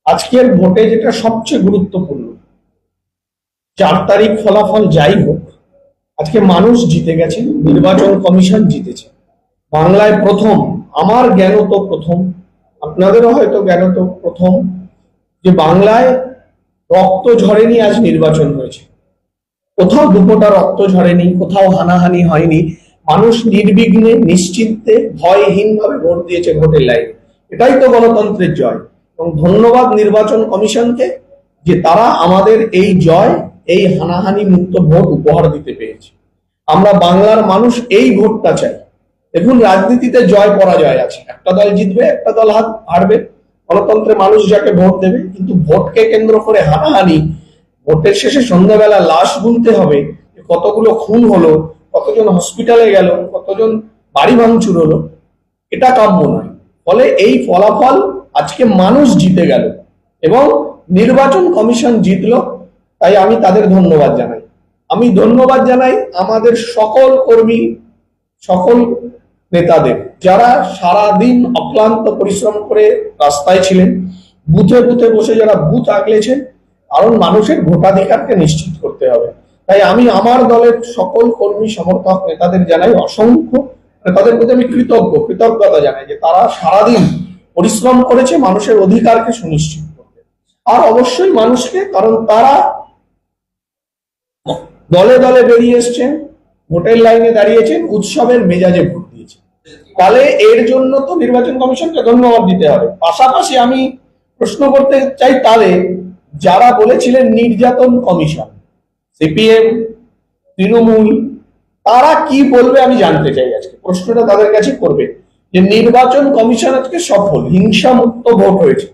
আজকের ভোটে যেটা সবচেয়ে গুরুত্বপূর্ণ, 4 তারিখ ফলাফল যাই হোক, আজকে মানুষ জিতে গেছেন, নির্বাচন কমিশন জিতেছে। বাংলায় প্রথম, আমার জ্ঞানত প্রথম, আপনাদেরও হয়তো জ্ঞানত প্রথম, যে বাংলায় রক্ত ঝরেনি, আজ নির্বাচন হয়েছে। কোথাও দুপোটা রক্ত ঝরেনি, কোথাও হানাহানি হয়নি। মানুষ নির্বিঘ্নে, নিশ্চিন্তে, ভয়হীন ভাবে ভোট দিয়েছে ভোটের লাইনে। এটাই তো গণতন্ত্রের জয়। এবং ধন্যবাদ নির্বাচন কমিশনকে যে তারা আমাদের এই জয়, এই হানাহানি মুক্ত ভোট উপহার দিতে পেরেছে। আমরা বাংলার মানুষ এই ভোটটা চাই। দেখুন, রাজনীতিতে জয় পরাজয় আছে, একটা দল জিতবে, একটা দল হারবে। গণতন্ত্রে মানুষ যাকে ভোট দেবে, কিন্তু ভোটকে কেন্দ্র করে হানাহানি, ভোটের শেষে সন্ধ্যাবেলা লাশ গুনতে হবে কতগুলো খুন হলো, কতজন হসপিটালে গেল, কতজন বাড়ি ভাঙচুর হলো, এটা কাম্য নয়। ফলে এই ফলাফল, আজকে মানুষ জিতে গেল এবং নির্বাচন কমিশন জিতলো, তাই আমি তাদের ধন্যবাদ জানাই। আমি ধন্যবাদ জানাই আমাদের সকল কর্মী, সকল নেতাদের, যারা সারাদিন অক্লান্ত পরিশ্রম করে রাস্তায় ছিলেন, বুথে বুথে বসে যারা বুথ আগলেছেন, কারণ মানুষের ভোটাধিকারকে নিশ্চিত করতে হবে। তাই আমি আমার দলের সকল কর্মী, সমর্থক, নেতাদের জানাই অসংখ্য, তাদের প্রতি আমি কৃতজ্ঞতা জানাই যে তারা সারাদিন পরিশ্রম করেছে মানুষের অধিকারকে সুনিশ্চিত করতে। আর অবশ্যই মানুষকে, কারণ তারা দলে দলে বেরিয়ে এসছেন, ভোটের লাইনে দাঁড়িয়েছেন, উৎসবের মেজাজে ভোট দিয়েছেন। ফলে এর জন্য তো নির্বাচন কমিশনকে ধন্যবাদ দিতে হবে। পাশাপাশি আমি প্রশ্ন করতে চাই তাদের, যারা বলেছিলেন নির্যাতন কমিশন, সিপিএম, তৃণমূল, তারা কি বলবে আমি জানতে চাই। আজকে প্রশ্নটা তাদের কাছে করবে যে নির্বাচন কমিশন আজকে সফল, হিংসা মুক্ত ভোট হয়েছে।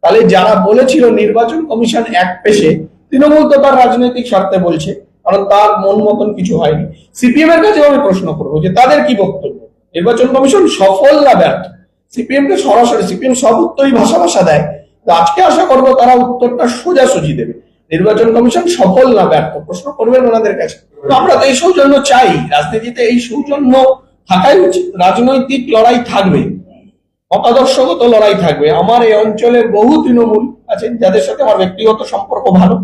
তাহলে যারা বলেছিল নির্বাচন কমিশন এক পেশে, তৃণমূল তো তার রাজনৈতিক স্বার্থে বলছে, কারণ তার মন মতন কিছু হয়নি। সিপিএম এর কাছে আমি প্রশ্ন করবো যে তাদের কি বক্তব্য, নির্বাচন কমিশন সফল না ব্যর্থ? সিপিএম কে সরাসরি, সিপিএম সব উত্তরই ভাষা ভাষা দেয়, তো আজকে আশা করবো তারা উত্তরটা সোজাসুজি দেবে। নির্বাচন কমিশন সফল না ব্যর্থ, প্রশ্ন করবেন ওনাদের কাছে। তো আমরা তো এই সৌজন্য চাই, রাজনীতিতে এই সৌজন্য থাকাই উচিত। রাজনৈতিক লড়াই থাকবে, মতাদর্শগত লড়াই থাকবে। আমার এই অঞ্চলের বহু তৃণমূল আছেন যাদের সাথে আমার ব্যক্তিগত সম্পর্ক ভালো,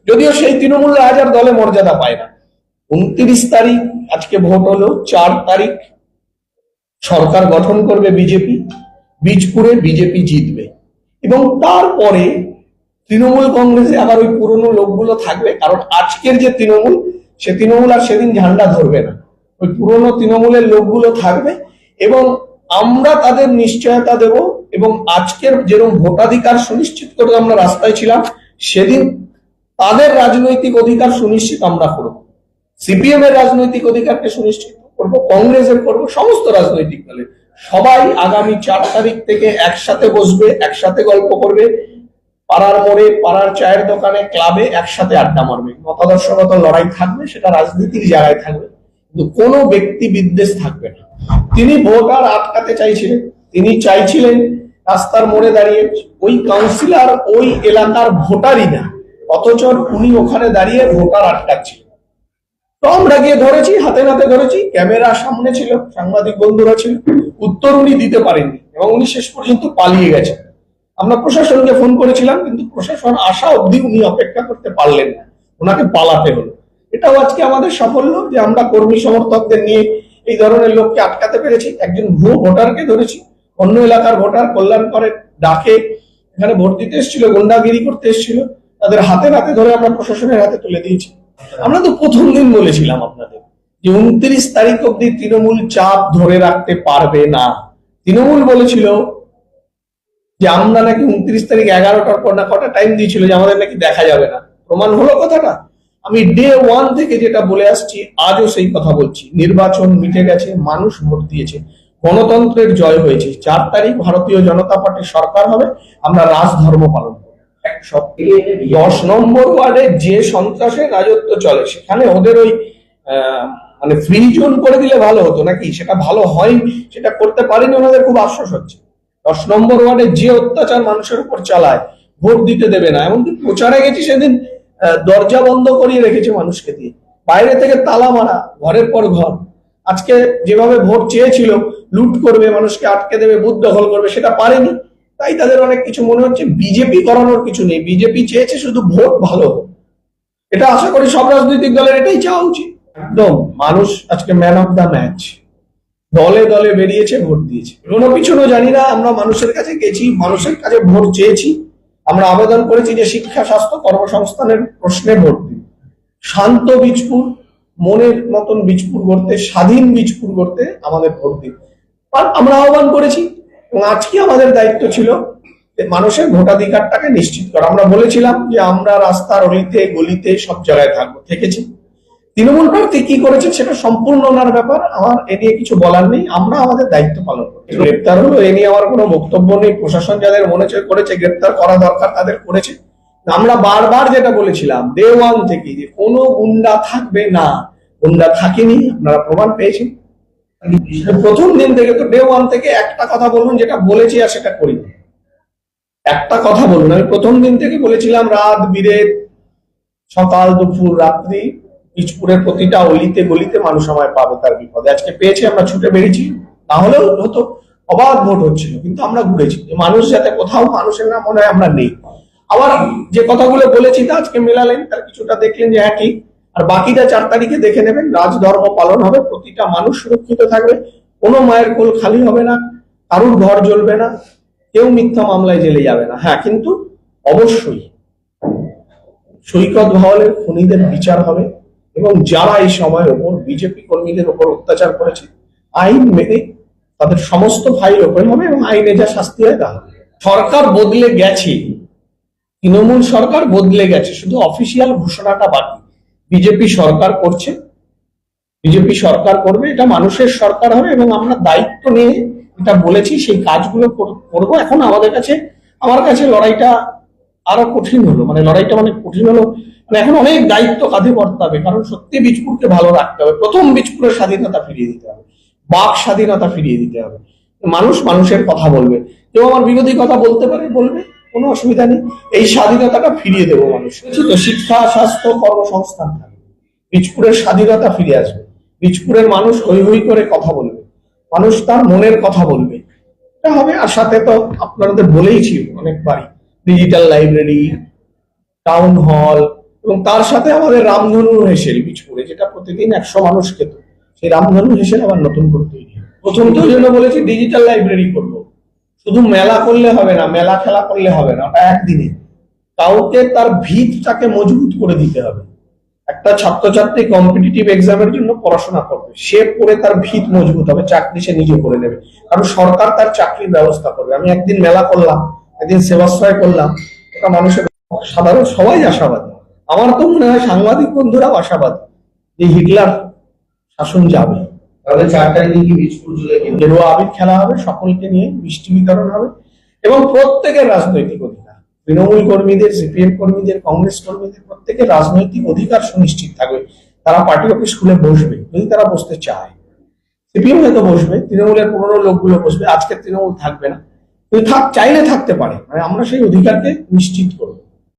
যদিও সেই তৃণমূল আজ আর দলে মর্যাদা পায় না। 29 তারিখ আজকে ভোট হলো, 4 তারিখ সরকার গঠন করবে বিজেপি, বীজপুরে বিজেপি জিতবে এবং তারপরে তৃণমূল কংগ্রেসে আবার ওই পুরনো লোকগুলো থাকবে। কারণ আজকের যে তৃণমূল, সে তৃণমূল আর সেদিন ঝান্ডা ধরবে না, ওই পুরনো তৃণমূলের লোকগুলো থাকবে এবং আমরা তাদের নিশ্চয়তা দেব। এবং আজকের যেরকম ভোটাধিকার সুনিশ্চিত করে আমরা রাস্তায় ছিলাম, সেদিন তাদের রাজনৈতিক অধিকার সুনিশ্চিত আমরা করব। সিপিএম এর রাজনৈতিক অধিকারকে সুনিশ্চিত করব, কংগ্রেসের করব, সমস্ত রাজনৈতিক দলের। সবাই আগামী 4 তারিখ থেকে একসাথে বসবে, একসাথে গল্প করবে, পাড়ার মোড়ে, পাড়ার চায়ের দোকানে, ক্লাবে একসাথে আড্ডা মারবে। মতাদর্শগত লড়াই থাকবে, সেটা রাজনীতির জায়গায় থাকবে, কিন্তু কোনো ব্যক্তি বিদ্বেষ থাকবে না। তিনি ভোটার আটকাতে চাইছিলেন, তিনি চাইছিলেন রাস্তার মোড়ে দাঁড়িয়ে, ওই কাউন্সিলর ওই এলাকার ভোটারই না, অথচ উনি ওখানে দাঁড়িয়ে ভোটার আটকাচ্ছিলেন। তো আমরা গিয়ে ধরেছি, হাতে নাতে ধরেছি, ক্যামেরা সামনে ছিল, সাংবাদিক বন্ধুরা ছিল, উত্তর উনি দিতে পারেননি এবং উনি শেষ পর্যন্ত পালিয়ে গেছেন। আমরা প্রশাসনকে ফোন করেছিলাম, কিন্তু প্রশাসন আসা অবধি উনি অপেক্ষা করতে পারলেন না, ওনাকে পালাতে হলো। এটাও আজকে আমাদের সাফল্য যে আমরা কর্মী সমর্থকদের নিয়ে এই ধরনের লোককে আটকাতে পেরেছি। একজন ভুয়ো ভোটারকে ধরেছি, অন্য এলাকার ভোটার, কল্যাণকরের ডাকে এখানে ভোট দিতে এসেছিল, গুন্ডাগিরি করতে এসেছিল, তাদের হাতে নাতে ধরে আমরা প্রশাসনের হাতে তুলে দিয়েছি। আমরা তো প্রথম দিন বলেছিলাম আপনাদের যে 29 তারিখ অব্দি তৃণমূল চাপ ধরে রাখতে পারবে না। তৃণমূল বলেছিল যে আমরা নাকি 29 তারিখ 11টার পর না কটা টাইম দিয়েছিল যে আমাদের নাকি দেখা যাবে না। প্রমাণ হলো কথাটা। আমি ডে 1 থেকে যেটা বলে আসছি, আজও সেই কথা বলছি। নির্বাচন মিটে গেছে, মানুষ ভোট দিয়েছে, গণতন্ত্রের জয় হয়েছে। 4 তারিখ ভারতীয় জনতা পার্টির সরকার হবে, আমরা রাজধর্ম পালন করব। 10 নম্বর ওয়ার্ডে যে সন্ত্রাসের রাজত্ব চলে, সেখানে ওদের ওই মানে ফ্রি জোন করে দিলে ভালো হতো নাকি, সেটা ভালো হয়, সেটা করতে পারেনি, ওনাদের খুব আফসোস হচ্ছে। 10 নম্বর ওয়ার্ডে যে অত্যাচার মানুষের উপর চালায়, ভোট দিতে দেবে না। এমনকি প্রচারে গেছি সেদিন, দরজা বন্ধ করিয়ে রেখেছে মানুষকে দিয়ে, বাইরে থেকে তালা মারা, ঘরের পর ঘর। আজকে যেভাবে ভোট চেয়েছিল, লুট করবে, মানুষকে আটকে দেবে, বুথ দখল করবে, সেটা পারেনি। তাই তাদের অনেক কিছু মনে হচ্ছে। বিজেপি করানোর কিছু নেই, বিজেপি চেয়েছে শুধু ভোট ভালো হোক। এটা আশা করি সব রাজনৈতিক দলের এটাই চাওয়া উচিত। একদম মানুষ আজকে ম্যান অফ দ্য ম্যাচ, দলে দলে বেরিয়েছে, ভোট দিয়েছে। কোনো পিছনে জানি না, আমরা মানুষের কাছে গেছি, মানুষের কাছে ভোট চেয়েছি। আমরা আবেদন করেছি যে শিক্ষা, স্বাস্থ্য, কর্মসংস্থানের প্রশ্নে ভোট দিন। শান্ত বীজপুর, মনের মতন বীজপুর করতে, স্বাধীন বীজপুর করতে আমাদের ভোট দিন। আর আমরা আহ্বান করেছি এবং আজকে আমাদের দায়িত্ব ছিল যে মানুষের ভোটাধিকারটাকে নিশ্চিত করা। আমরা বলেছিলাম যে আমরা রাস্তার অলিতে গলিতে সব জায়গায় থাকবো, থেকেছি। তৃণমূল প্রার্থী কি করেছে সেটা সম্পূর্ণ ওনার ব্যাপার, আমার এ নিয়ে কিছু বলার নেই। আমরা আমাদের দায়িত্ব পালন করি। গ্রেপ্তার হলো এ নিয়ে আমার কোনো বক্তব্য নেই। প্রশাসন যাদের মনে করেছে গ্রেপ্তার করা দরকার তাদের করেছে। আমরা বারবার যেটা বলেছিলাম ডে ওয়ান থেকে, যে কোনো গুন্ডা থাকবে না, গুন্ডা থাকেনি, আপনারা প্রমাণ পেয়েছেন। প্রথম দিন থেকে তো ডে ওয়ান থেকে একটা কথা বলুন যেটা বলেছি আর সেটা করি, একটা কথা বলুন। আমি প্রথম দিন থেকে বলেছিলাম রাত বিরেত, সকাল দুপুর রাত্রি, বীজপুরের প্রতিটা অলিতে গলিতে মানুষ আমায় পাবে তার বিপদে। আজকে পেয়েছি, আমরা ছুটে বেরিয়েছি। না হলেও হতো, অবাধ ভোট হচ্ছিল, কিন্তু আমরা ঘুরেছি মানুষ যাতে কোথাও মানুষের না মনে হয় আমরা নেই। আবার যে কথাগুলো বলেছি তা আজকে মেলালেন, তার কিছুটা দেখলেন যে হ্যাঁ ঠিক, আর বাকিটা 4 তারিখে দেখে নেবেন। রাজধর্ম পালন হবে, প্রতিটা মানুষ সুরক্ষিত থাকবে, কোনো মায়ের কোল খালি হবে না, কারুর ঘর জ্বলবে না, কেউ মিথ্যা মামলায় জেলে যাবে না। হ্যাঁ, কিন্তু অবশ্যই সৈকত ভাওয়ালের খুনিদের বিচার হবে এবং যারা এই সময়ের ওপর বিজেপি কর্মীদের ওপর অত্যাচার করেছে আইন মেনে তাদের সমস্ত ফাইল ওপেন হবে এবং আইনে যা শাস্তি হয় তা হবে। সরকার বদলে গেছে, তৃণমূল সরকার বদলে গেছে, শুধু অফিসিয়াল ঘোষণাটা বাকি। বিজেপি সরকার করছে, বিজেপি সরকার করবে, এটা মানুষের সরকার হবে এবং আমরা দায়িত্ব নিয়ে এটা বলেছি সেই কাজগুলো করবো। এখন আমাদের কাছে, আমার কাছে লড়াইটা আরো কঠিন হলো, লড়াইটা কঠিন হলো, এখন অনেক দায়িত্ব কাঁধে বর্তাবে। কারণ সত্যি বীজপুরকে ভালো রাখতে হবে। প্রথম বীজপুরের স্বাধীনতা ফিরিয়ে দিতে হবে, বাক স্বাধীনতা ফিরিয়ে দিতে হবে। মানুষ মানুষের কথা বলবে, কেউ আমার বিরোধী কথা বলতে পারে, বলবে, কোনো অসুবিধা নেই। এই স্বাধীনতাটা ফিরিয়ে দেবো মানুষ। তো শিক্ষা, স্বাস্থ্য, কর্মসংস্থান থাকবে, বীজপুরের স্বাধীনতা ফিরে আসবে, বীজপুরের মানুষ হই হই করে কথা বলবে, মানুষ তার মনের কথা বলবে, এটা হবে। আর সাথে তো আপনাদের বলেইছি অনেকবারই, ডিজিটাল লাইব্রেরি, টাউন হল, এবং তার সাথে আমাদের রামধনু হেসেল বীজপুরে, যেটা প্রতিদিন 100 মানুষ খেত, সেই রামধনু হেসেল আবার নতুন করে তৈরি হবে। প্রথম তো জন্য বলেছি ডিজিটাল লাইব্রেরি করবো। শুধু মেলা করলে হবে না, মেলা খেলা করলে হবে না, ওটা একদিনে। কাউকে তার ভিতটাকে মজবুত করে দিতে হবে। একটা ছাত্রছাত্রী কম্পিটিটিভ এক্সামের জন্য পড়াশোনা করবে, সে পড়ে তার ভিত মজবুত হবে, চাকরি সে নিজে করে নেবে, কারণ সরকার তার চাকরির ব্যবস্থা করবে। আমি একদিন মেলা করলাম, একদিন সেবাশ্রয় করলাম, ওটা মানুষের সাধারণ সবাই আশাবাদী। আমার তো মনে হয় সাংবাদিক বন্ধুরাও আশাবাদী যে হিটলার শাসন যাবে। তাহলে 4 তারিখে কি বীজপুর জুড়ে গেরুয়া আবির খেলা হবে, সকলকে নিয়ে মিষ্টি বিতরণ হবে এবং প্রত্যেকের রাজনৈতিক অধিকার, তৃণমূল কর্মীদের, সিপিএম কর্মীদের, কংগ্রেস কর্মীদের প্রত্যেকের রাজনৈতিক অধিকার সুনিশ্চিত থাকবে। তারা পার্টি অফিস খুলে বসবে যদি তারা বসতে চায়। সিপিএম হয়তো বসবে, তৃণমূলের পুরনো লোকগুলো বসবে, আজকে তৃণমূল থাকবে না, কিন্তু চাইলে থাকতে পারে। আমরা সেই অধিকারকে নিশ্চিত করবো।